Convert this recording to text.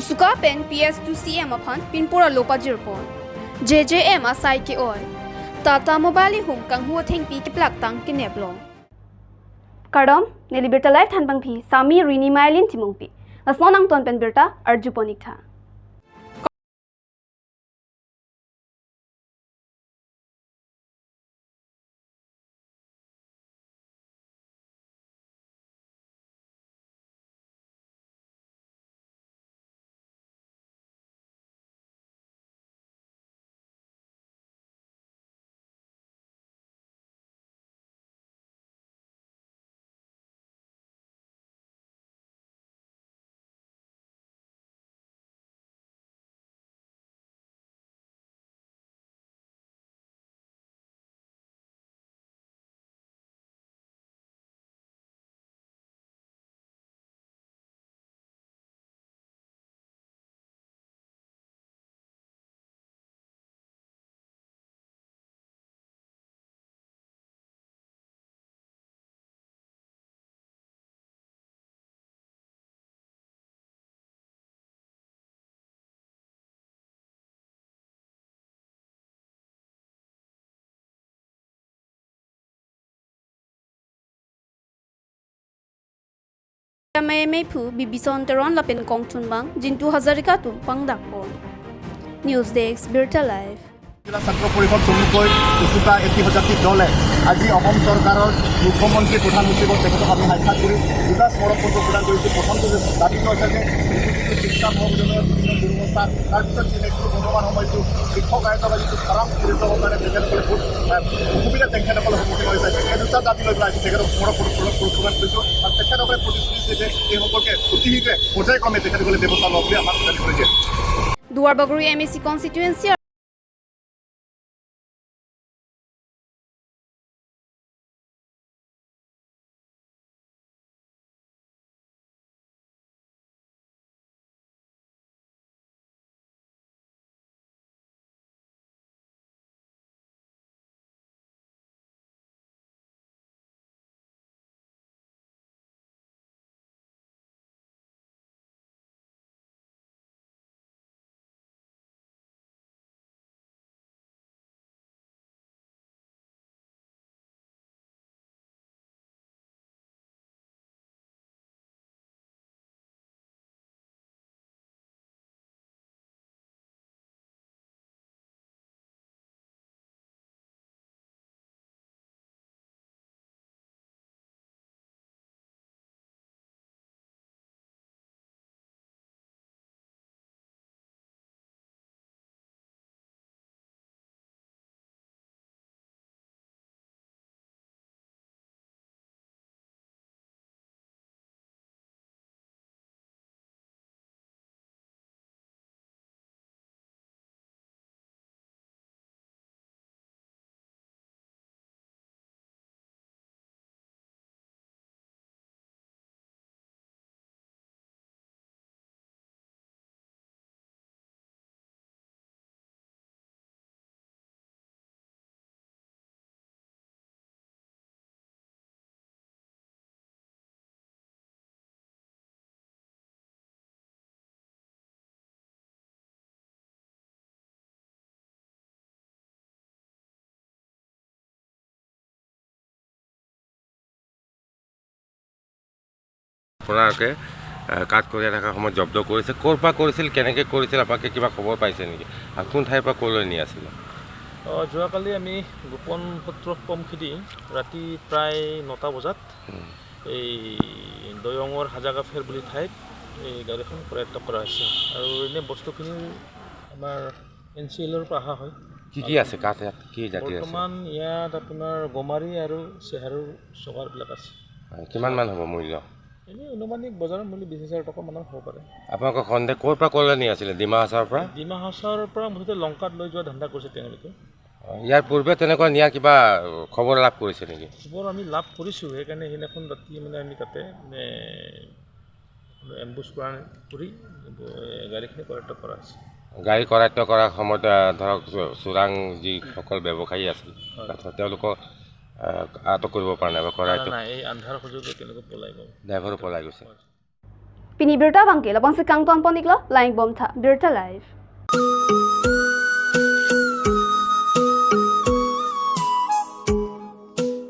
Usuka pen PS2CM upon Pinpura Lopa Jirpon. JJM asai ki oi. Tata Mobile hum kang huwa thing pi ki plak tang ki neblo. Kardom, Nelibirta life tan bang pi, Sami Rini Mailin Timong pi. Asmo nang ton pen birta Arjuponik tha. May pu bibison teron lapin kong chunbang jintu hazarika tu pangdakpo. News Desk Birta Live. জিলা ছাত্ৰ পৰিষদ চমুকৈ উচুকা 80,000টি দলে আজি অসম চৰকাৰৰ মুখ্যমন্ত্ৰী প্ৰধান সচিবক তেখেতক আমি সাক্ষাৎ কৰি দুটা স্মৰকপত্ৰ প্ৰদান কৰিছোঁ। প্ৰথমটো যে দাবী হৈছে যে শিক্ষা মহাবিদ্যালয়ৰ বিভিন্ন দুৰ্বস্থা, তাৰপিছত যিহেতু বৰ্তমান সময়টো শিক্ষক আয়োগৰ যিটো খৰাং পৰিৱেশৰ কাৰণে তেখেতসকলে বহুত অসুবিধা তেখেতসকলৰ সন্মুখীন হৈছে। এই দুটা দাবী লৈ পেলাই আজি তেখেতক স্মৰকপত্ৰ প্ৰদান কৰিছোঁ আৰু তেখেতসকলে প্ৰতিশ্ৰুতি দিছে যে এই সম্পৰ্কে অতি শীঘ্ৰে পৰ্যায়ক্ৰমে তেখেতসকলে ব্যৱস্থা ল'ব বুলি আমাক জানিব দিয়ে। Duarbaguri MEC constituency আপোনালোকে কাঠকৰীয়া থকাৰ সময়ত জব্দ কৰিছে, ক'ৰ পৰা কৰিছিল, কেনেকৈ কৰিছিল, আপোনালোকে কিবা খবৰ পাইছে নেকি আৰু কোন ঠাইৰ পৰা ক'লৈ নি আছিলে? যোৱাকালি আমি গোপন সূত্ৰ কম খেদি ৰাতি প্ৰায় 9টা বজাত এই দয়ঙৰ হাজাগা ফেৰ বুলি ঠাইত এই গাড়ীখন প্ৰয়াত্ত কৰা হৈছে আৰু এনে বস্তুখিনি আমাৰ NCLৰ পৰা অহা হয়। কি কি আছে কাঠ, কি জাতি আছে? বৰ্তমান ইয়াত আপোনাৰ গমাৰি আৰু চেহাৰৰ চকাৰবিলাক আছে। কিমান মান হ'ব মূল্য? এনেই অনুমানিক বজাৰৰ মূল্য 20,000 টকা মানৰ হ'ব পাৰে। আপোনালোকৰ সন্দেহ ক'ৰ পৰা ক'লৈ নি আছিলে? ডিমা হাছাওৰ পৰা? ডিমা হাছাওৰ পৰা মুঠতে লংকাত লৈ যোৱা ধান্দা কৰিছে তেওঁলোকে। ইয়াৰ পূৰ্বে তেনেকুৱা নিয়া কিবা খবৰ লাভ কৰিছে নেকি? খবৰ আমি লাভ কৰিছোঁ, সেইকাৰণে সেইদিনাখন ৰাতি মানে আমি তাতে এম্বুছ কৰি গাড়ীখিনি কৰায়ত্ব কৰা হৈছে। গাড়ী কৰায়ত্ব কৰাৰ সময়ত ধৰক চোৰাং যিসকল ব্যৱসায়ী আছিল তেওঁলোকক আটক কৰিব পৰা নাই বা কৰায়ত্ব? নাই, এই আন্ধাৰ সুযোগে তেওঁলোকে পলাই গ'ল। ড্ৰাইভাৰো পলাই গৈছে। Pini birta bangke labang se kang ton ponik lo laing bom tha birta live.